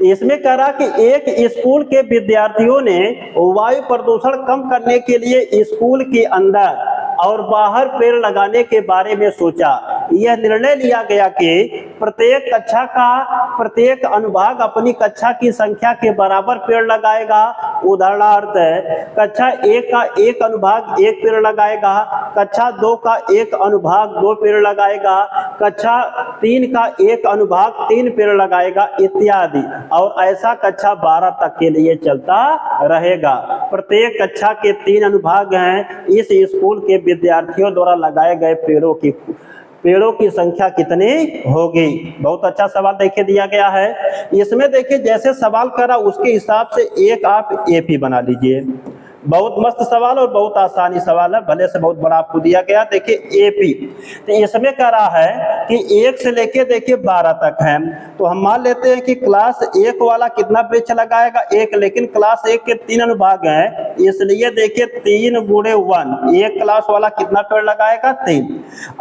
इसमें कह रहा कि एक स्कूल के विद्यार्थियों ने वायु प्रदूषण कम करने के लिए स्कूल के अंदर और बाहर पेड़ लगाने के बारे में सोचा। यह निर्णय लिया गया कि प्रत्येक कक्षा का प्रत्येक अनुभाग अपनी कक्षा की संख्या के बराबर पेड़ लगाएगा। उदाहरणार्थ कक्षा 1 का एक अनुभाग 1 पेड़ लगाएगा, कक्षा 2 का एक अनुभाग 2 पेड़ लगाएगा, कक्षा 3 का एक अनुभाग 3 पेड़ लगाएगा इत्यादि। और ऐसा कक्षा 12 तक के लिए चलता रहेगा। प्रत्येक कक्षा के 3 अनुभाग हैं। इस स्कूल के विद्यार्थियों द्वारा लगाए गए पेड़ों की संख्या कितनी होगी। बहुत अच्छा सवाल देखिए दिया गया है। इसमें देखिए जैसे सवाल करा उसके हिसाब से एक आप एपी बना लीजिए। बहुत मस्त सवाल और बहुत आसानी सवाल है, भले से बहुत बड़ा आपको दिया गया। देखिए एपी, तो इसमें कह रहा है कि 1 से लेके देखिए 12 तक है। तो हम मान लेते हैं कि क्लास 1 वाला कितना वृक्ष लगाएगा, 1, लेकिन क्लास 1 के 3 अनुभाग हैं, इसलिए देखिए 3 गुणे 1, एक क्लास वाला कितना पेड़ लगाएगा, 3।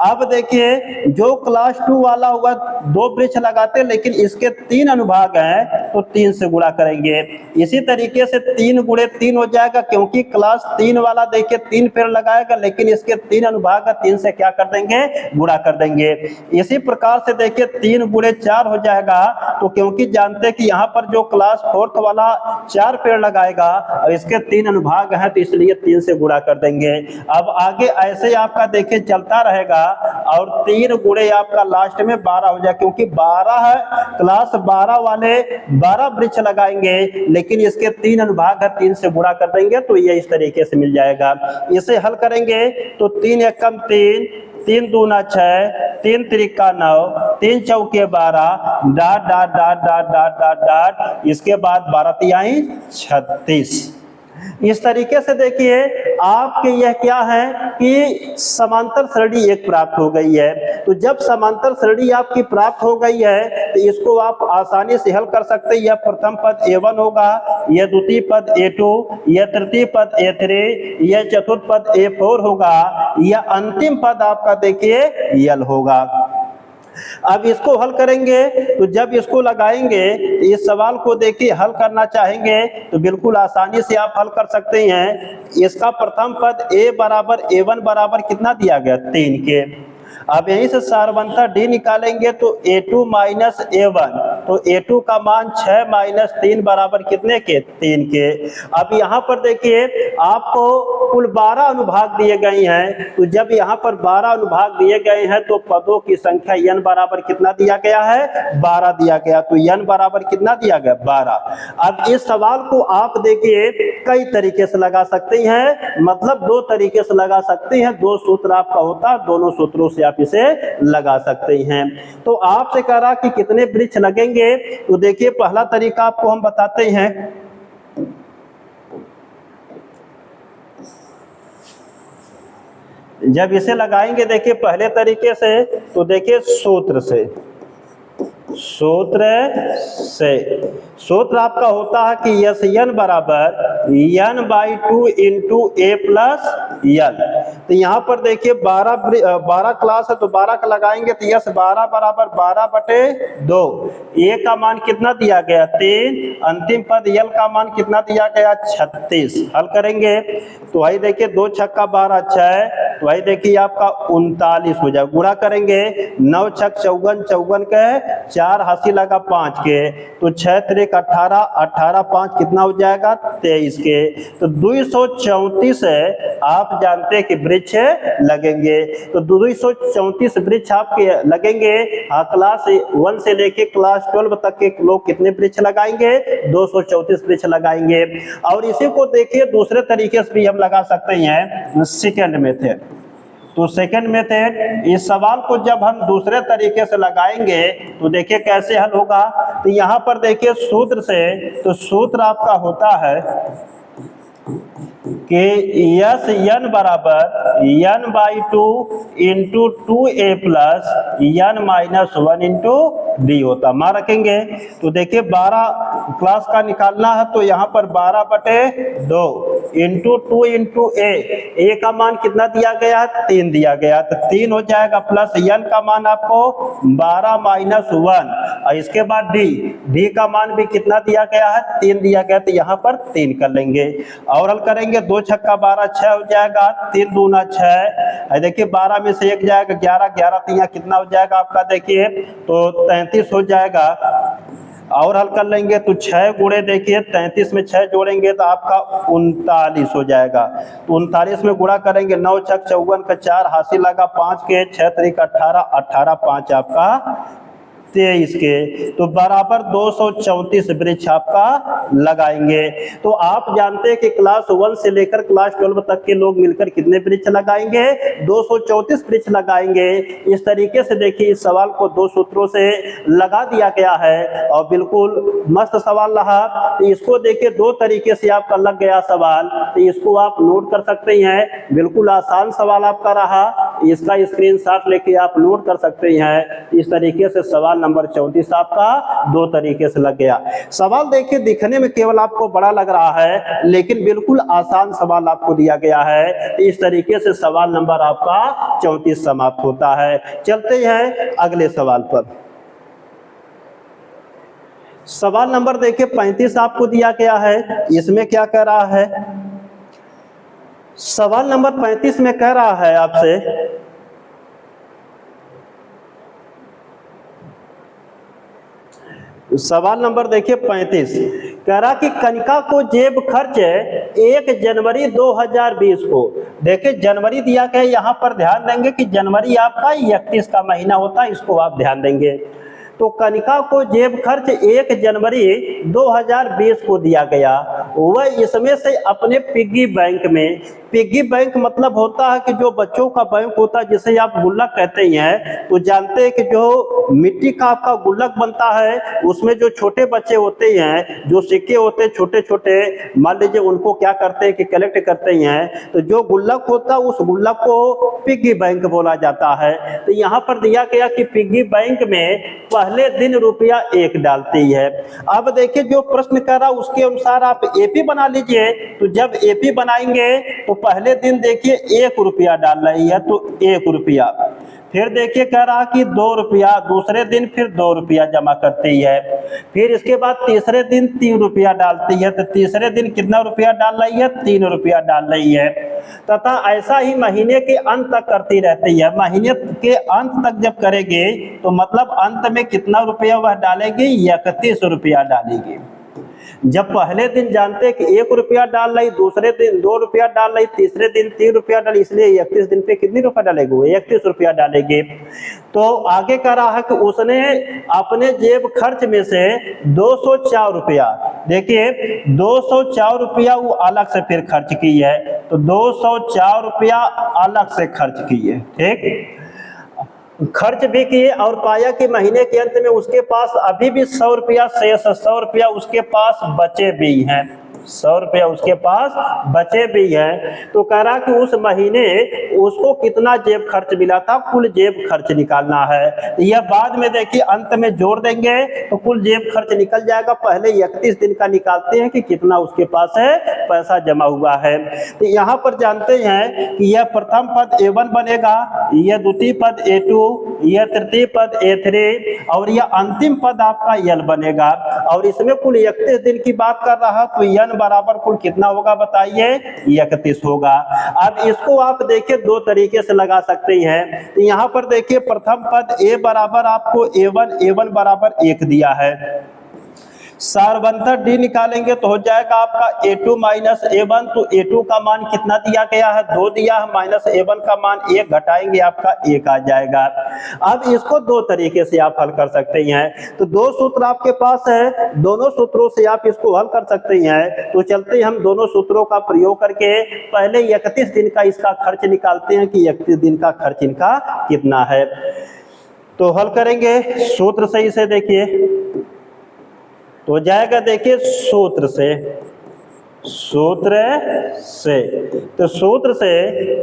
अब देखिए जो क्लास 2 वाला होगा 2 वृक्ष लगाते, लेकिन इसके 3 अनुभाग हैं तो 3 से गुणा करेंगे। इसी तरीके से 3 गुणे 3 हो जाएगा, क्योंकि क्लास 3 वाला देखिए 3 पेड़ लगाएगा, लेकिन इसके 3 अनुभाग 3 से क्या कर देंगे, गुणा कर देंगे। इसी प्रकार से देखिए 3 गुणे 4 हो जाएगा, तो क्योंकि जानते हैं कि यहाँ पर जो क्लास 4 वाला 4 पेड़ लगाएगा और इसके 3 अनुभाग हैं, तो इसलिए 3 से गुणा कर देंगे। अब आगे ऐसे आपका देखिए चलता रहेगा और 3 गुणे आपका लास्ट में 12 हो जाए, क्योंकि 12 है, क्लास 12 वाले 12 वृक्ष लगाएंगे, लेकिन इसके 3 अनुभाग है, 3 से गुणा कर देंगे, तो ये इस तरीके से मिल जाएगा। इसे हल करेंगे तो 3 एकम 3, 3 दूना 6, 3 त्रिका 9, 3 चौके 12, dot dot dot dot dot dot dot, इसके बाद 12 तिहाई 36। इस तरीके से देखिए आपके यह क्या है कि समांतर श्रेणी एक प्राप्त हो गई है। तो जब समांतर श्रेणी आपकी प्राप्त हो गई है तो इसको आप आसानी से हल कर सकते हैं। यह प्रथम पद A1 होगा, यह द्वितीय पद A2, यह तृतीय पद A3, यह चतुर्थ पद A4 होगा, यह अंतिम पद आपका देखिए L होगा। अब इसको हल करेंगे तो जब इसको लगाएंगे इस सवाल को देखिए हल करना चाहेंगे तो बिल्कुल आसानी से आप हल कर सकते हैं। इसका प्रथम पद A बराबर A1 बराबर कितना दिया गया, 3 के। अब यहीं से सारवंता D निकालेंगे तो A2 माइनस A1, तो A2 का मान 6 माइनस 3 बराबर कितने के, 3 के। अब यहाँ पर देखिए आपको कुल 12 अनुभाग दिए गए हैं, तो जब यहाँ पर 12 अनुभाग दिए गए हैं तो पदों की संख्या n बराबर कितना दिया गया है, 12 दिया गया, तो n बराबर कितना दिया गया, 12। अब इस सवाल को आप देखिए कई तरीके से लगा सकते हैं, मतलब 2 तरीके से लगा सकते हैं, 2 सूत्र आपका होता है, दोनों सूत्रों से आप इसे लगा सकते हैं। तो आपसे कह रहा कि कितने वृक्ष लगेंगे, तो देखिए पहला तरीका आपको हम बताते हैं। जब इसे लगाएंगे देखिए पहले तरीके से, तो देखिए सूत्र सूत्र आपका होता है कि यस n बराबर n/2 into a plus n। तो यहाँ पर देखिए 12 क्लास है तो 12 का लगाएंगे तो यस 12 बराबर 12/2, a का मान कितना दिया गया, 3, अंतिम पद l का मान कितना दिया गया, 36। हल करेंगे तो वही देखिए 2 छक्का 12 6, तो वही देखिए आपका 39 हो जाए। गुणा करेंगे 9 छक 54, 54 के 4 हासिल लगा 5 के, तो 6 त्रिक 18, 18 5 कितना हो जाएगा, 23 के। तो 234 आप जानते हैं कि वृक्ष लगेंगे, तो 234 वृक्ष आपके लगेंगे। क्लास 1 से लेके क्लास 12 तक के लोग कितने वृक्ष लगाएंगे, 234 वृक्ष लगाएंगे। और इसी को देखिए दूसरे तरीके से भी हम लगा सकते हैं, सेकेंड मेथड। तो सेकेंड मेथड, इस सवाल को जब हम दूसरे तरीके से लगाएंगे तो देखिए कैसे हल होगा। तो यहाँ पर देखिए सूत्र से, तो सूत्र आपका होता है कि यस n बराबर n/2 into 2a plus n minus 1 into d होता। मान रखेंगे तो देखिए 12 क्लास का निकालना है, तो यहाँ पर 12/2 इंटू 2 इंटू a का मान कितना दिया गया है, 3 दिया गया, तो 3 हो जाएगा, प्लस n का मान आपको 12 माइनस 1, और इसके बाद d का मान भी कितना दिया गया है, 3 दिया गया, तो यहाँ पर 3 कर लेंगे। और हल करेंगे 2 छक्का 12 6 हो जाएगा, 3 दूना 6, देखिए 12 में से 1 जाएगा 11, 11 तो यहाँ कितना हो जाएगा आपका देखिए तो 33 हो जाएगा। और हल कर लेंगे तो 6 गुणे देखिए 33 में 6 जोड़ेंगे तो आपका 39 हो जाएगा। तो 39 में गुणा करेंगे 9 छक 54 का 4 हासिल लगा 5 के, 6 त्रिक 18, 18 5 आपका 23 के, तो बराबर 234 वृक्ष आपका लगाएंगे। तो आप जानते हैं कि क्लास 1 से लेकर क्लास 12 तक के लोग मिलकर कितने वृक्ष लगाएंगे, 234 वृक्ष लगाएंगे। इस तरीके से देखिए इस सवाल को 2 सूत्रों से लगा दिया गया है और बिल्कुल मस्त सवाल रहा। तो इसको देखिए 2 तरीके से आपका लग गया सवाल, तो इसको आप नोट कर सकते हैं, बिल्कुल आसान सवाल आपका रहा। इसका स्क्रीनशॉट लेके आप नोट कर सकते हैं। इस तरीके से सवाल नंबर 34 आपका 2 तरीके से लग गया। सवाल देखिए दिखने में केवल आपको बड़ा लग रहा है, लेकिन बिल्कुल आसान सवाल आपको दिया गया है। इस तरीके से सवाल नंबर आपका 34 समाप्त होता है। चलते हैं अगले सवाल पर। सवाल नंबर देखिए 35 आपको दिया गया है। इसमें क्या कह रहा है, सवाल नंबर 35 में कह रहा है आपसे सवाल नंबर देखिए 35 कह रहा कि कनिका को जेब खर्च 1 जनवरी 2020 को, देखिए जनवरी दिया गया, यहाँ पर ध्यान देंगे कि जनवरी आपका 31 का महीना होता है, इसको आप ध्यान देंगे। तो कनिका को जेब खर्च 1 जनवरी 2020 को दिया गया, वह इसमें से अपने पिग्गी बैंक में, पिग्गी बैंक मतलब होता है कि जो बच्चों का बैंक होता है जिसे आप गुल्लक कहते हैं, तो जानते हैं कि जो मिट्टी का आपका गुल्लक बनता है उसमें जो छोटे बच्चे होते हैं, जो सिक्के होते हैं छोटे छोटे, मान लीजिए उनको क्या करते हैं कि कलेक्ट करते हैं, तो जो गुल्लक होता है उस गुल्लक को पिग्गी बैंक बोला जाता है। तो यहाँ पर दिया गया कि पिग्गी बैंक में पहले दिन रुपया 1 डालती है। अब देखिए जो प्रश्न कर रहा उसके अनुसार आप एपी बना लीजिए। तो जब एपी बनाएंगे तो पहले दिन देखिए 1 रुपया डाल रही है, तो 1 रुपया, फिर देखिए कह रहा कि 2 रुपया, दूसरे दिन फिर 2 रुपया जमा करती है, फिर इसके बाद तीसरे दिन 3 रुपया डालती है, तो तीसरे दिन कितना रुपया डाल रही है, 3 रुपया डाल रही है, तथा ऐसा ही महीने के अंत तक करती रहती है। महीने के अंत तक जब करेंगे तो मतलब अंत में कितना रुपया वह डालेगी, 31 रुपया डालेगी। जब पहले दिन जानते कि 1 रुपया डाल रही, दूसरे दिन 2 रुपया डाल रही, तीसरे दिन 3 रुपया डाली, इसलिए 31 दिन पे कितनी रुपया डालेगी, 31 रुपया डालेगी। तो आगे कह रहा है कि उसने अपने जेब खर्च में से 204 रुपया, देखिए 204 रुपया वो अलग से फिर खर्च की है, तो 204 रुपया अलग से खर्च की है, ठीक, खर्च भी किए और पाया कि महीने के अंत में उसके पास अभी भी 100 रुपया शेष, 100 रुपया उसके पास बचे भी हैं, 100 रुपया उसके पास बचे भी हैं। तो कह रहा कि उस महीने उसको कितना जेब खर्च मिला था, कुल जेब खर्च निकालना है। यह बाद में देखिए अंत में जोड़ देंगे तो कुल जेब खर्च निकल जाएगा। पहले 31 दिन का निकालते हैं कि कितना उसके पास है, पैसा जमा हुआ है। तो यहाँ पर जानते हैं कि यह प्रथम पद A1 बनेगा, यह द्वितीय पद A2, यह तृतीय पद A3 और यह अंतिम पद आपका L बनेगा। और इसमें कुल 31 दिन की बात कर रहा, तो N बराबर कुल कितना होगा बताइए, 31 होगा। अब इसको आप देखिए 2 तरीके से लगा सकते हैं। तो यहाँ पर देखिए प्रथम पद A बराबर आपको A1, A1 बराबर 1 दिया है, सारबंतर D निकालेंगे तो हो जाएगा आपका A2 माइनस A1, तो A2 का मान कितना दिया गया है, 2 दिया है, माइनस A1 का मान 1 घटाएंगे आपका 1 आ जाएगा। अब इसको 2 तरीके से आप हल कर सकते हैं। तो 2 सूत्र आपके पास है, दोनों सूत्रों से आप इसको हल कर सकते हैं। तो चलते हम दोनों सूत्रों का प्रयोग करके पहले 31 दिन का इसका खर्च निकालते हैं कि 31 दिन का खर्च इनका कितना है। तो हल करेंगे सूत्र से, इसे देखिए तो जाएगा, देखिए सूत्र से, तो सूत्र से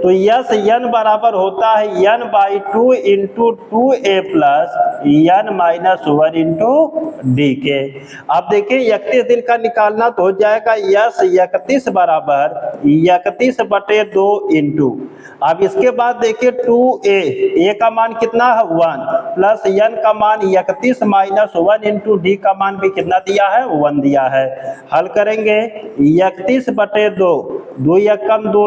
तो यस n बराबर होता है n/2 into 2a plus n minus 1 into D के। अब देखिए 31 दिन का निकालना तो हो जाएगा यस 31 बराबर 31/2 इंटू, अब इसके बाद देखिए 2a, a का मान कितना है 1 प्लस n का मान 31 माइनस 1 इंटू डी का मान भी कितना दिया है 1 दिया है। हल करेंगे 31/2, 2 एकम 2,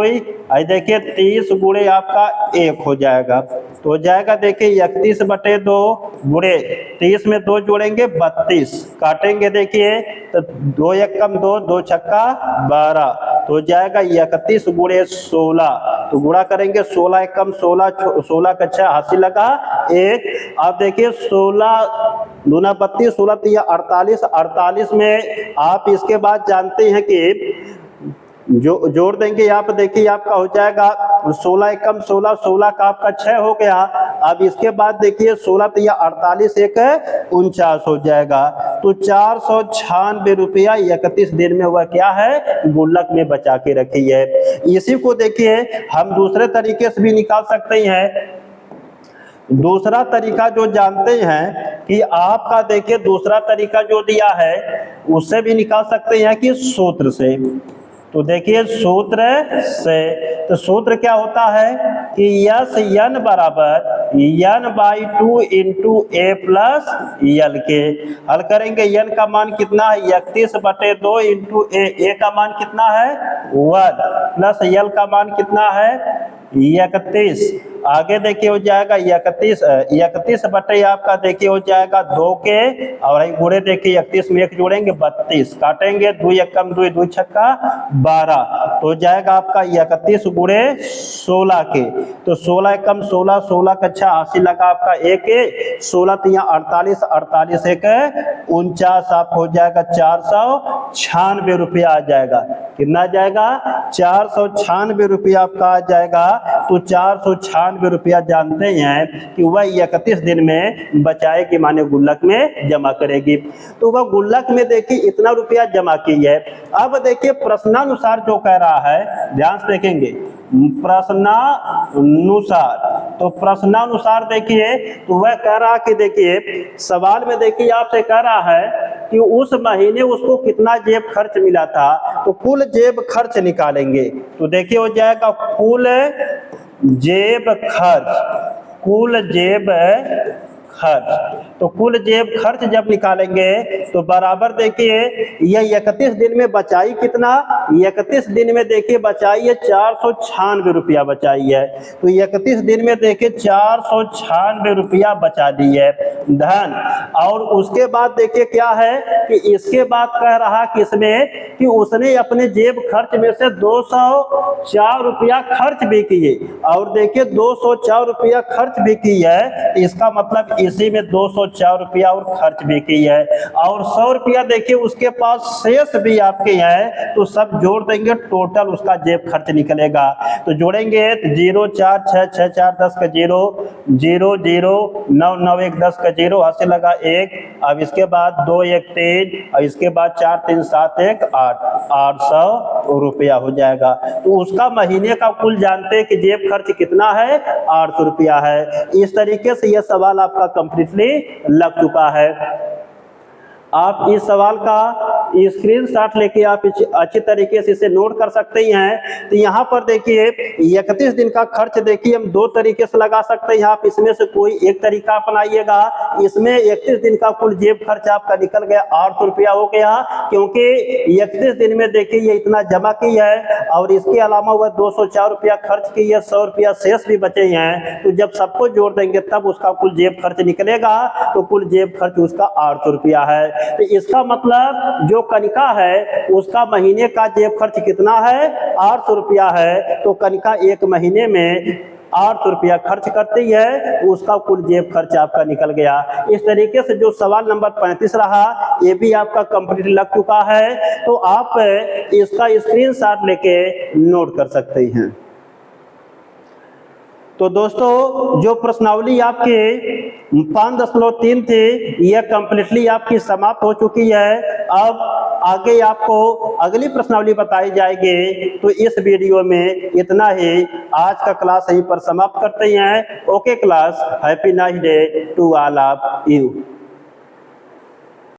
देखिए 30 गुणे आपका 1 हो जाएगा। तो हो जाएगा देखिए 31/2 गुणे 30 में 2 जोड़ेंगे 32, काटेंगे देखिए तो 2 एकम 2, 2 छक्का 12, तो हो जाएगा 31 गुणे 16, तो गुणा करेंगे 16 एकम 16, 16 का 6 हासिल लगा 1। अब देखिए 16 दूना 32, 16 तिया 48, 48 में आप इसके बाद जानते हैं कि जो जोड़ देंगे यहाँ पे देखिए आपका हो जाएगा 16 एकम 16, 16 का आपका 6 हो गया। अब इसके बाद देखिए 16 तिया 48, 1 49 हो जाएगा। तो 496 रुपया 31 दिन में वह क्या है गुल्लक में बचा के रखी है। इसी को देखिए हम दूसरे तरीके से भी निकाल सकते हैं। दूसरा तरीका जो जानते हैं कि आपका देखिए दूसरा तरीका जो दिया है उससे भी निकाल सकते हैं कि सूत्र से। तो देखिए सूत्र से, तो सूत्र क्या होता है कि यस n बराबर n/2 इंटू a प्लस यल के। हल करेंगे n का मान कितना है 31/2 इंटू a का मान कितना है 1 प्लस यल का मान कितना है 31। आगे देखिए हो जाएगा 31 बटे आपका देखिए हो जाएगा 2 के और गुणे देखिए 31 में 1 जोड़ेंगे 32, काटेंगे 2 एकम 2, 2 छक्का 12, तो हो जाएगा आपका 31 गुणे 16 के। तो 16 एकम 16, 16 का 6 80 लगा आपका 1, 16 तिया 48, 48 1 49, आप हो जाएगा 496 रुपया आ जाएगा। कितना आ जाएगा 496 रुपया आपका आ जाएगा। तो 496 रुपया जानते हैं कि वह 31 दिन में बचाएगी माने गुल्लक में जमा करेगी। तो वह गुल्लक में देखिए इतना रुपया जमा की है। अब देखिए प्रश्नानुसार जो कह रहा है ध्यान से देखेंगे प्रश्नानुसार। तो प्रश्नानुसार देखिए तो वह कह रहा कि देखिए सवाल में देखिए आपसे कह रहा है कि उस महीने उसको कितना जेब खर्च मिला था, तो कुल जेब खर्च निकालेंगे। तो देखिए हो जाएगा कुल जेब खर्च, कुल जेब खर्च। तो कुल जेब खर्च जब निकालेंगे तो बराबर देखिए यह 31 दिन में बचाई कितना, 31 दिन में देखिए बचाई है 496 रुपया बचाई है। तो 31 दिन में देखिए 496 रुपया बचा दी है धन। और उसके बाद देखिए क्या है कि इसके बाद कह रहा कि इसमें कि उसने अपने जेब खर्च में से 204 रुपया खर्च भी किए, और देखिए 204 रुपया खर्च भी की है, इसका मतलब इसी में 204 रुपया और खर्च भी की है। और 100 रुपया देखिए उसके पास शेष भी आपके है, तो सब जोड़ देंगे टोटल उसका जेब खर्च निकलेगा। तो जोड़ेंगे तो 0 4 6 6 4 10 का 0 0 0 9 9 1 10 का 0 हासिल लगा 1। अब इसके बाद 2 1 3 और इसके बाद 4 3 7 1 8 800 रुपया हो जाएगा। तो उसका महीने का कुल जानते हैं कि जेब खर्च कितना है 800 रुपया है। इस तरीके से यह सवाल आपका कंप्लीटली लग चुका है। आप इस सवाल का स्क्रीनशॉट लेके आप अच्छी तरीके से इसे नोट कर सकते हैं। तो यहाँ पर देखिए 31 दिन का खर्च देखिए हम 2 तरीके से लगा सकते हैं। आप इसमें से कोई एक तरीका अपनाइएगा। इसमें 31 दिन का कुल जेब खर्च आपका निकल गया 800 रुपया हो गया, क्योंकि 31 दिन में देखिए ये इतना जमा की है और इसके अलावा वह 204 रुपया खर्च की है, 100 रुपया शेष भी बचे हैं। तो जब सबको जोड़ देंगे तब उसका कुल जेब खर्च निकलेगा। तो कुल जेब खर्च उसका 800 रुपया है। तो इसका मतलब जो कनिका है उसका महीने का जेब खर्च कितना है 800 रुपया है। तो कनिका एक महीने में 800 रुपया खर्च करती है, उसका कुल जेब खर्च आपका निकल गया। इस तरीके से जो सवाल नंबर 35 रहा ये भी आपका कंप्लीट लग चुका है। तो आप इसका स्क्रीनशॉट लेके नोट कर सकते हैं। तो दोस्तों जो प्रश्नावली आपकी 5.3 थी यह कंप्लीटली आपकी समाप्त हो चुकी है। अब आगे आपको अगली प्रश्नावली बताई जाएगी। तो इस वीडियो में इतना ही, आज का क्लास यहीं पर समाप्त करते हैं। Okay class, happy night day to all of you.